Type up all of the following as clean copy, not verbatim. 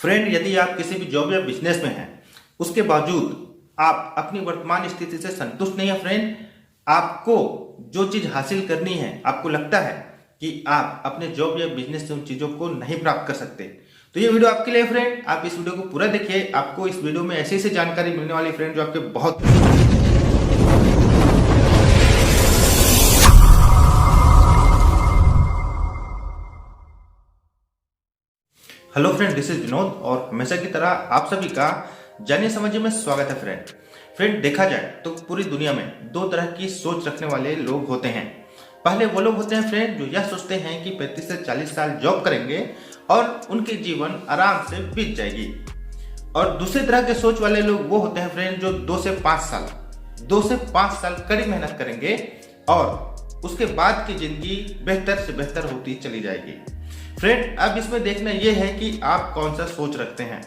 Friend, यदि आप किसी भी जॉब या बिजनेस में हैं, उसके बावजूद आप अपनी वर्तमान स्थिति से संतुष्ट नहीं है फ्रेंड, आपको जो चीज हासिल करनी है, आपको लगता है कि आप अपने जॉब या बिजनेस से उन चीजों को नहीं प्राप्त कर सकते, तो ये वीडियो आपके लिए फ्रेंड। आप इस वीडियो को पूरा देखिए, आपको इस वीडियो में ऐसी जानकारी मिलने वाली फ्रेंड जो आपके बहुत। Hello friend, this is Vinod और हमेशा की तरह आप सभी का जानिए समझिए में स्वागत है फ्रेंड, देखा जाए तो पूरी दुनिया में दो तरह की सोच रखने वाले लोग होते हैं। पहले वो लोग होते हैं फ्रेंड जो यह सोचते हैं कि 35 से 40 साल जॉब करेंगे और उनके जीवन आराम से बीत जाएगी। और दूसरी तरह के सोच वाले लोग वो होते हैं फ्रेंड जो 2 से 5 साल कड़ी मेहनत करेंगे और उसके बाद की जिंदगी बेहतर से बेहतर होती चली जाएगी। फ्रेंड, अब इसमें देखना यह है कि आप कौन सा सोच रखते हैं।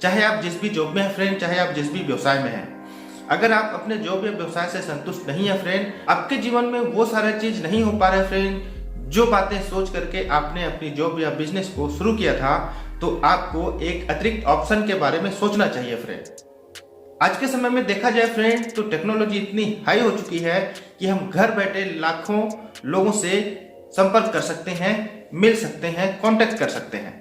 चाहे आप जिस भी जॉब में हैं फ्रेंड, चाहे आप जिस भी व्यवसाय में हैं, अगर आप अपने जॉब या व्यवसाय से संतुष्ट नहीं है फ्रेंड, आपके जीवन में वो सारा चीज नहीं हो पा रहा है फ्रेंड जो बातें सोच करके आपने अपनी जॉब या बिजनेस को शुरू किया था, तो आपको एक अतिरिक्त ऑप्शन के बारे में सोचना चाहिए फ्रेंड। आज के समय में देखा जाए फ्रेंड तो टेक्नोलॉजी इतनी हाई हो चुकी है कि हम घर बैठे लाखों लोगों से संपर्क कर सकते हैं, मिल सकते हैं, कांटेक्ट कर सकते हैं।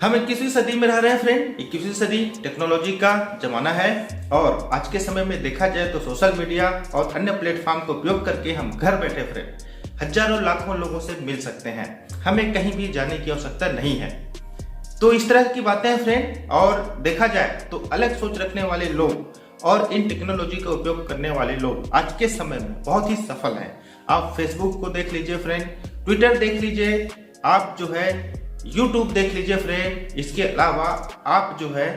हम 21वीं सदी में रह रहे हैं फ्रेंड। 21वीं सदी टेक्नोलॉजी का जमाना है और आज के समय में देखा जाए तो सोशल मीडिया और अन्य प्लेटफॉर्म का उपयोग करके हम घर बैठे फ्रेंड हजारों लाखों लोगों से मिल सकते हैं। हमें कहीं भी जाने की आवश्यकता नहीं है। तो इस तरह की बातें हैं फ्रेंड। और देखा जाए तो अलग सोच रखने वाले लोग और इन टेक्नोलॉजी का उपयोग करने वाले लोग आज के समय में बहुत ही सफल हैं। आप फेसबुक को देख लीजिए फ्रेंड, ट्विटर देख लीजिए, आप जो है यूट्यूब देख लीजिए फ्रेंड। इसके अलावा आप जो है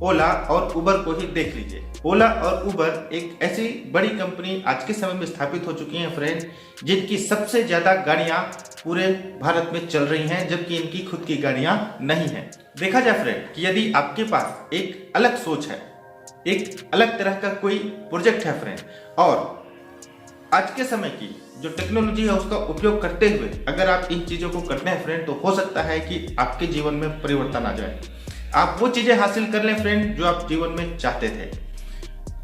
ओला और उबर को ही देख लीजिए। ओला और उबर एक ऐसी बड़ी कंपनी आज के समय में स्थापित हो चुकी हैं फ्रेंड, जिनकी सबसे ज्यादा गाड़ियां पूरे भारत में चल रही हैं, जबकि इनकी खुद की गाड़ियां नहीं हैं। देखा जाए फ्रेंड कि यदि आपके पास एक अलग सोच है, एक अलग तरह का कोई प्रोजेक्ट है फ्रेंड, और आज के समय की जो टेक्नोलॉजी है उसका उपयोग करते हुए अगर आप इन चीजों को करते हैं फ्रेंड, तो हो सकता है कि आपके जीवन में परिवर्तन आ जाए। आप वो चीजें हासिल कर लें फ्रेंड जो आप जीवन में चाहते थे।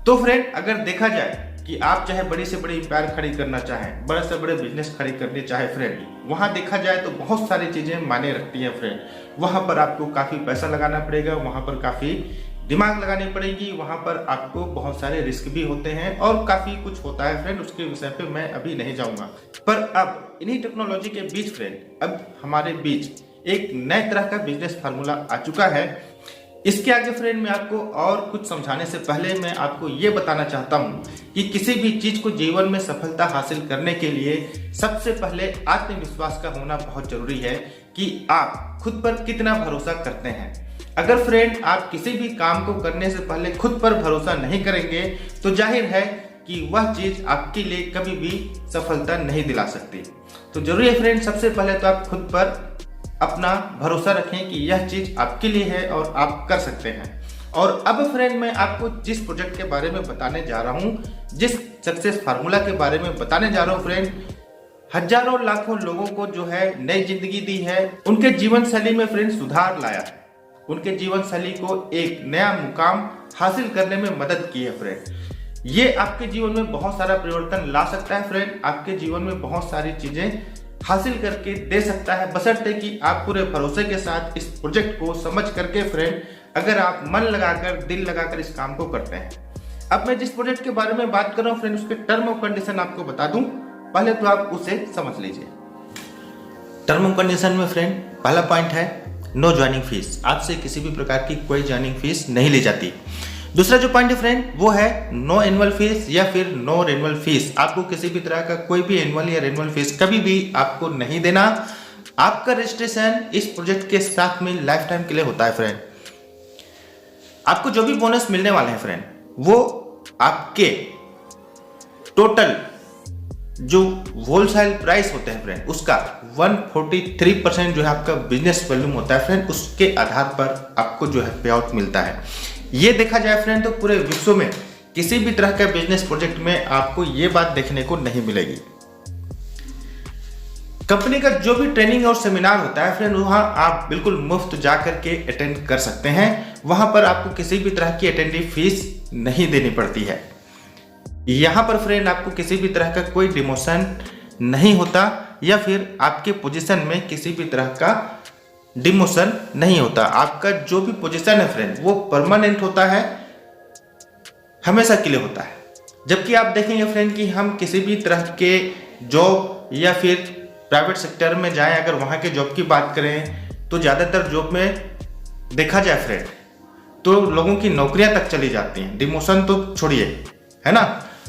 तो फ्रेंड, अगर देखा जाए कि आप चाहे बड़ी से बड़ी एम्पायर खड़ी करना चाहें, बड़े से बड़े बिजनेस खड़ी करने चाहे फ्रेंड, वहां देखा जाए तो बहुत सारी चीजें मायने रखती हैं फ्रेंड। वहां पर आपको काफी पैसा लगाना पड़ेगा, वहां पर काफी दिमाग लगानी पड़ेगी, वहां पर आपको बहुत सारे रिस्क भी होते हैं और काफी कुछ होता है फ्रेंड। उसके विषय पे मैं अभी नहीं जाऊंगा। पर अब इन्हीं टेक्नोलॉजी के बीच फ्रेंड, अब हमारे बीच एक नए तरह का बिजनेस फार्मूला आ चुका है। इसके आगे फ्रेंड मैं आपको और कुछ समझाने से पहले मैं आपको ये बताना चाहता हूँ कि किसी भी चीज को जीवन में सफलता हासिल करने के लिए सबसे पहले आत्मविश्वास का होना बहुत जरूरी है कि आप खुद पर कितना भरोसा करते हैं। अगर फ्रेंड आप किसी भी काम को करने से पहले खुद पर भरोसा नहीं करेंगे तो जाहिर है कि वह चीज आपके लिए कभी भी सफलता नहीं दिला सकती। तो जरूरी है फ्रेंड, सबसे पहले तो आप खुद पर अपना भरोसा रखें कि यह चीज आपके लिए है और आप कर सकते हैं। और अब फ्रेंड मैं आपको जिस प्रोजेक्ट के बारे में बताने जा रहा हूं, जिस सक्सेस फार्मूला के बारे में बताने जा रहा हूं फ्रेंड, हजारों लाखों लोगों को जो है नई जिंदगी दी है, उनके जीवन शैली में फ्रेंड सुधार लाया है, उनके जीवन शैली को एक नया मुकाम हासिल करने में मदद की है फ्रेंड। ये आपके जीवन में बहुत सारा परिवर्तन ला सकता है फ्रेंड, आपके जीवन में बहुत सारी चीजें हासिल करके दे सकता है, बशर्ते कि आप पूरे भरोसे के साथ इस प्रोजेक्ट को समझ करके फ्रेंड, अगर आप मन लगाकर दिल लगाकर इस काम को करते हैं। अब मैं जिस प्रोजेक्ट के बारे में बात कर रहा हूँ फ्रेंड, उसके टर्म ऑफ कंडीशन आपको बता दूं, पहले तो आप उसे समझ लीजिए। टर्म ऑफ कंडीशन में फ्रेंड पहला पॉइंट है नो ज्वाइनिंग फीस। आपसे किसी भी प्रकार की कोई ज्वाइनिंग फीस नहीं ली जाती। दूसरा जो पॉइंट है फ्रेंड वो है नो एनुअल फीस या फिर नो रेनुअल फीस। आपको किसी भी तरह का कोई भी एनुअल या रेनुअल फीस कभी भी आपको नहीं देना। आपका रजिस्ट्रेशन इस प्रोजेक्ट के साथ में लाइफ टाइम के लिए होता है फ्रेंड। आपको जो भी बोनस मिलने वाले हैं फ्रेंड, वो आपके टोटल जो होलसेल प्राइस होते हैं फ्रेंड, उसका 143% जो है आपका बिजनेस वॉल्यूम होता है फ्रेंड, उसके आधार पर आपको जो है पे आउट मिलता है। ये देखा जाए फ्रेंड तो पूरे विश्व में किसी भी तरह का बिजनेस प्रोजेक्ट में आपको ये बात देखने को नहीं मिलेगी। कंपनी का जो भी ट्रेनिंग और सेमिनार होता है फ्रेंड, वहां आप बिल्कुल मुफ्त जा करके अटेंड कर सकते हैं वहां पर आपको किसी भी तरह की अटेंडिंग फीस नहीं देनी पड़ती है। यहाँ पर फ्रेंड आपको किसी भी तरह का कोई डिमोशन नहीं होता या फिर आपके पोजीशन में किसी भी तरह का डिमोशन नहीं होता। आपका जो भी पोजीशन है फ्रेंड वो परमानेंट होता है, हमेशा के लिए होता है। जबकि आप देखेंगे फ्रेंड कि हम किसी भी तरह के जॉब या फिर प्राइवेट सेक्टर में जाएं, अगर वहाँ के जॉब की बात करें तो ज़्यादातर जॉब में देखा जाए फ्रेंड तो लोगों की नौकरियां तक चली जाती हैं, डिमोशन तो छोड़िए, है ना।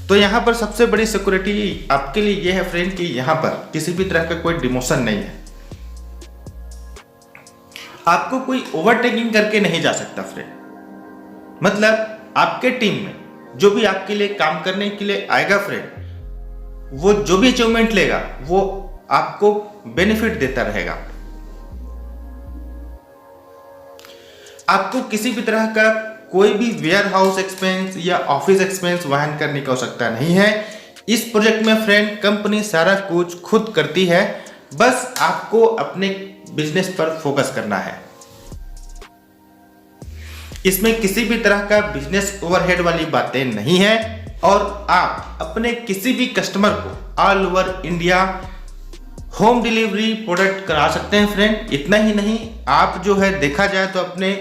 तो यहाँ पर सबसे बड़ी सिक्योरिटी आपके लिए यह है फ्रेंड कि यहाँ पर किसी भी तरह का कोई डिमोशन नहीं है। आपको कोई ओवरटेकिंग करके नहीं जा सकता फ्रेंड। मतलब आपके टीम में जो भी आपके लिए काम करने के लिए आएगा फ्रेंड, वो जो भी अचीवमेंट लेगा वो आपको बेनिफिट देता रहेगा। आपको किसी भी तरह का कोई भी वेयर हाउस एक्सपेंस या ऑफिस एक्सपेंस वहन करने की आवश्यकता नहीं है। इस प्रोजेक्ट में फ्रेंड कंपनी सारा कुछ खुद करती है, बस आपको अपने बिजनेस पर फोकस करना है। इसमें किसी भी तरह का बिजनेस ओवरहेड वाली बातें नहीं है और आप अपने किसी भी कस्टमर को all over India home delivery product करा सकते हैं फ्रेंड। इतना ही नहीं, आप जो है देखा जाए तो अपने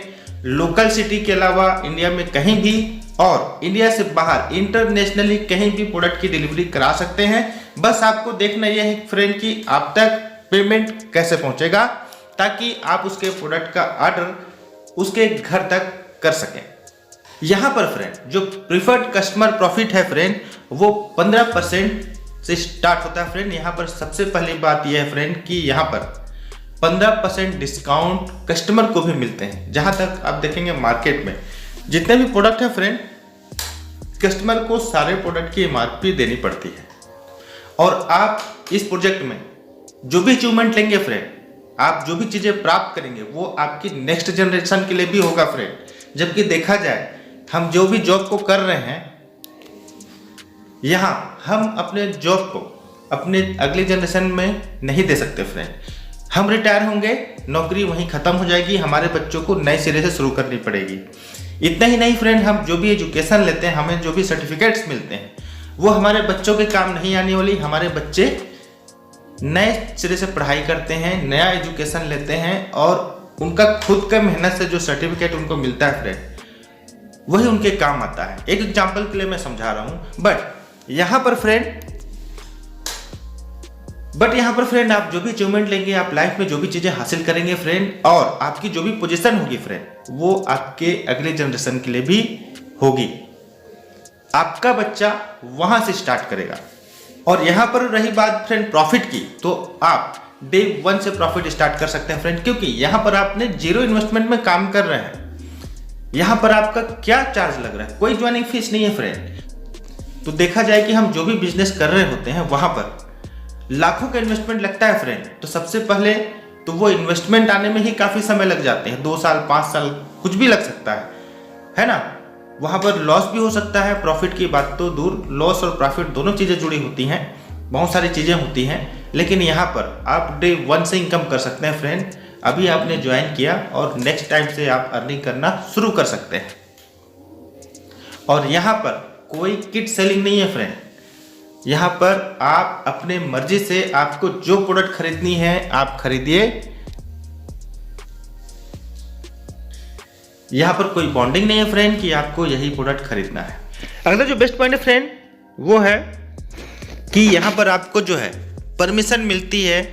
लोकल सिटी के अलावा इंडिया में कहीं भी और इंडिया से बाहर इंटरनेशनली कहीं भी प्रोडक्ट की डिलीवरी करा सकते हैं। बस आपको देखना यह है फ्रेंड कि आप तक पेमेंट कैसे पहुंचेगा, ताकि आप उसके प्रोडक्ट का ऑर्डर उसके घर तक कर सकें। यहां पर फ्रेंड जो प्रीफर्ड कस्टमर प्रॉफिट है फ्रेंड वो 15% से स्टार्ट होता है फ्रेंड। यहां पर सबसे पहली बात यह है फ्रेंड कि यहां पर 15% डिस्काउंट कस्टमर को भी मिलते हैं। जहां तक आप देखेंगे मार्केट में जितने भी प्रोडक्ट है फ्रेंड, कस्टमर को सारे प्रोडक्ट की एमआरपी देनी पड़ती है। और आप इस प्रोजेक्ट में जो भी अचीवमेंट लेंगे फ्रेंड, आप जो भी चीजें प्राप्त करेंगे वो आपकी नेक्स्ट जनरेशन के लिए भी होगा फ्रेंड। जबकि देखा जाए हम जो भी जॉब को कर रहे हैं, यहाँ हम अपने जॉब को अपने अगली जनरेशन में नहीं दे सकते फ्रेंड। हम रिटायर होंगे, नौकरी वहीं खत्म हो जाएगी, हमारे बच्चों को नए सिरे से शुरू करनी पड़ेगी। इतना ही नहीं फ्रेंड, हम जो भी एजुकेशन लेते हैं, हमें जो भी सर्टिफिकेट्स मिलते हैं वो हमारे बच्चों के काम नहीं आने वाली। हमारे बच्चे नए सिरे से पढ़ाई करते हैं, नया एजुकेशन लेते हैं और उनका खुद का मेहनत से जो सर्टिफिकेट उनको मिलता है फ्रेंड वही उनके काम आता है। एक एग्जांपल के लिए मैं समझा रहा हूं, बट यहां पर फ्रेंड आप जो भी अचीवमेंट लेंगे, आप लाइफ में जो भी चीजें हासिल करेंगे फ्रेंड, और आपकी जो भी पोजीशन होगी फ्रेंड वो आपके अगले जनरेशन के लिए भी होगी। आपका बच्चा वहां से स्टार्ट करेगा। और यहां पर रही बात फ्रेंड प्रॉफिट की, तो आप डे 1 से प्रॉफिट स्टार्ट कर सकते हैं फ्रेंड, क्योंकि यहां पर आपने जीरो इन्वेस्टमेंट में काम कर रहे हैं। यहां पर आपका क्या चार्ज लग रहा है, कोई ज्वाइनिंग फीस नहीं है फ्रेंड। तो देखा जाए कि हम जो भी बिजनेस कर रहे होते हैं वहां पर लाखों का इन्वेस्टमेंट लगता है फ्रेंड। तो सबसे पहले तो वो इन्वेस्टमेंट आने में ही काफी समय लग जाते हैं, 2 साल 5 साल कुछ भी लग सकता है ना। वहां पर लॉस भी हो सकता है, प्रॉफिट की बात तो दूर, लॉस और प्रॉफिट दोनों चीजें जुड़ी होती हैं, बहुत सारी चीजें होती हैं। लेकिन यहाँ पर आप डे 1 से इनकम कर सकते हैं फ्रेंड। अभी आपने ज्वाइन किया और नेक्स्ट टाइम से आप अर्निंग करना शुरू कर सकते हैं। और यहाँ पर कोई किट सेलिंग नहीं है फ्रेंड। यहाँ पर आप अपने मर्जी से आपको जो प्रोडक्ट खरीदनी है आप खरीदिए। यहाँ पर कोई बॉन्डिंग नहीं है फ्रेंड कि आपको यही प्रोडक्ट खरीदना है। अगला जो बेस्ट पॉइंट है फ्रेंड वो है कि यहाँ पर आपको जो है परमिशन मिलती है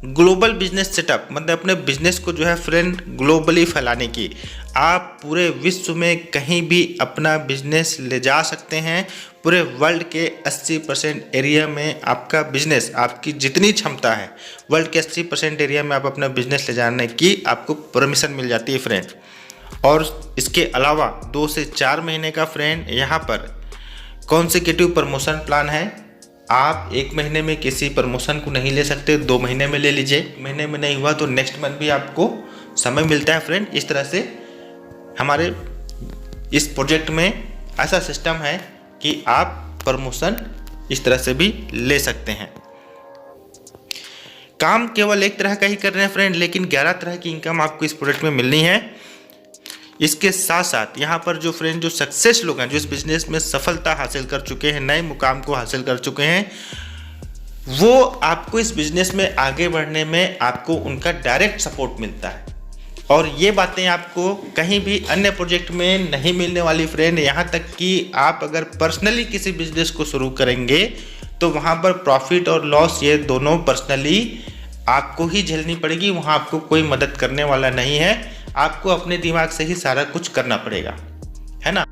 ग्लोबल बिजनेस सेटअप, मतलब अपने बिजनेस को जो है फ्रेंड ग्लोबली फैलाने की। आप पूरे विश्व में कहीं भी अपना बिजनेस ले जा सकते हैं। पूरे वर्ल्ड के 80% एरिया में आपका बिजनेस, आपकी जितनी क्षमता है वर्ल्ड के 80% एरिया में आप अपना बिजनेस ले जाने की आपको परमिशन मिल जाती है फ्रेंड। और इसके अलावा 2 से 4 महीने का फ्रेंड यहाँ पर कॉन्सेक्यूटिव प्रमोशन प्लान है। आप 1 महीने में किसी प्रमोशन को नहीं ले सकते, 2 महीने में ले लीजिए। महीने में नहीं हुआ तो नेक्स्ट मंथ भी आपको समय मिलता है फ्रेंड। इस तरह से हमारे इस प्रोजेक्ट में ऐसा सिस्टम है कि आप प्रमोशन इस तरह से भी ले सकते हैं। काम केवल एक तरह का ही कर रहे हैं फ्रेंड, लेकिन 11 तरह की इनकम आपको इस प्रोजेक्ट में मिलनी है। इसके साथ साथ यहाँ पर जो फ्रेंड जो सक्सेस लोग हैं, जो इस बिजनेस में सफलता हासिल कर चुके हैं, नए मुकाम को हासिल कर चुके हैं, वो आपको इस बिजनेस में आगे बढ़ने में आपको उनका डायरेक्ट सपोर्ट मिलता है। और ये बातें आपको कहीं भी अन्य प्रोजेक्ट में नहीं मिलने वाली फ्रेंड। यहाँ तक कि आप अगर पर्सनली किसी बिजनेस को शुरू करेंगे तो वहाँ पर प्रॉफिट और लॉस ये दोनों पर्सनली आपको ही झेलनी पड़ेगी। वहाँ आपको कोई मदद करने वाला नहीं है, आपको अपने दिमाग से ही सारा कुछ करना पड़ेगा, है ना।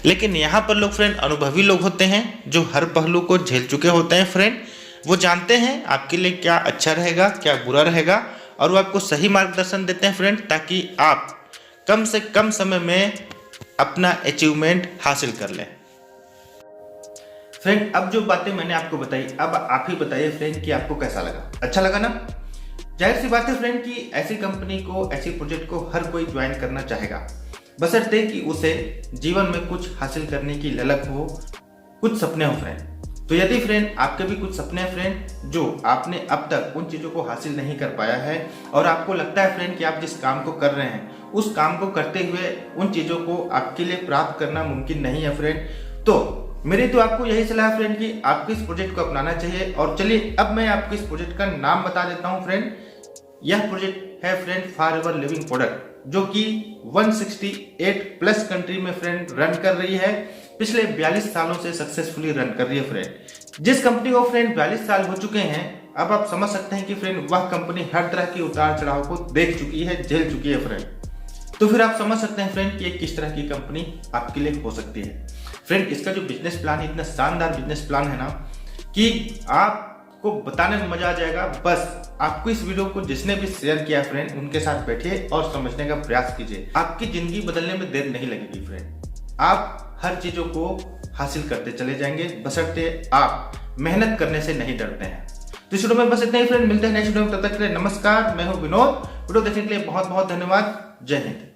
लेकिन यहाँ पर लोग फ्रेंड अनुभवी लोग होते हैं जो हर पहलू को झेल चुके होते हैं फ्रेंड। वो जानते हैं आपके लिए क्या अच्छा रहेगा, क्या बुरा रहेगा, और वो आपको सही मार्गदर्शन देते हैं फ्रेंड, ताकि आप कम से कम समय में अपना अचीवमेंट हासिल कर लें। फ्रेंड अब जो बातें मैंने आपको बताई, अब आप ही बताइए फ्रेंड कि आपको कैसा लगा, अच्छा लगा ना। जाहिर सी बात है फ्रेंड कि ऐसी कंपनी को, ऐसी प्रोजेक्ट को हर कोई ज्वाइन करना चाहेगा, बशर्ते कि उसे जीवन में कुछ हासिल करने की ललक हो, कुछ सपने हो फ्रेंड। तो यदि फ्रेंड आपके भी कुछ सपने हैं फ्रेंड जो आपने अब तक उन चीज़ों को हासिल नहीं कर पाया है, और आपको लगता है फ्रेंड कि आप जिस काम को कर रहे हैं उस काम को करते हुए उन चीज़ों को आपके लिए प्राप्त करना मुमकिन नहीं है फ्रेंड, तो मेरी तो आपको यही सलाह फ्रेंड कि आपको इस प्रोजेक्ट को अपनाना चाहिए। और चलिए अब मैं आपको इस प्रोजेक्ट का नाम बता देता हूँ फ्रेंड। यह प्रोजेक्ट है फ्रेंड फॉरएवर लिविंग प्रोडक्ट, जो कि 168 प्लस कंट्री में फ्रेंड रन कर रही है, पिछले 42 सालों से सक्सेसफुली रन कर रही है फ्रेंड। जिस कंपनी को फ्रेंड 42 साल हो चुके हैं, अब आप समझ सकते हैं कि फ्रेंड वह कंपनी हर तरह के उतार चढ़ाव को देख चुकी है, झेल चुकी है फ्रेंड। तो फिर आप समझ सकते हैं फ्रेंड कि ये किस तरह की कंपनी आपके लिए हो सकती है फ्रेंड। इसका जो बिजनेस प्लान है, इतना शानदार बिजनेस प्लान है ना कि आपको बताने में मजा आ जाएगा। बस आपको इस वीडियो को जिसने भी शेयर किया फ्रेंड, उनके साथ बैठिए और समझने का प्रयास कीजिए। आपकी जिंदगी बदलने में देर नहीं लगेगी फ्रेंड। आप हर चीजों को हासिल करते चले जाएंगे, बशर्ते आप मेहनत करने से नहीं डरते हैं। तो इस वीडियो में बस इतना ही फ्रेंड, मिलते हैं नेक्स्ट वीडियो में। तब तक के लिए नमस्कार, मैं हूं विनोद। वीडियो देखने के लिए बहुत बहुत धन्यवाद। जय हिंद।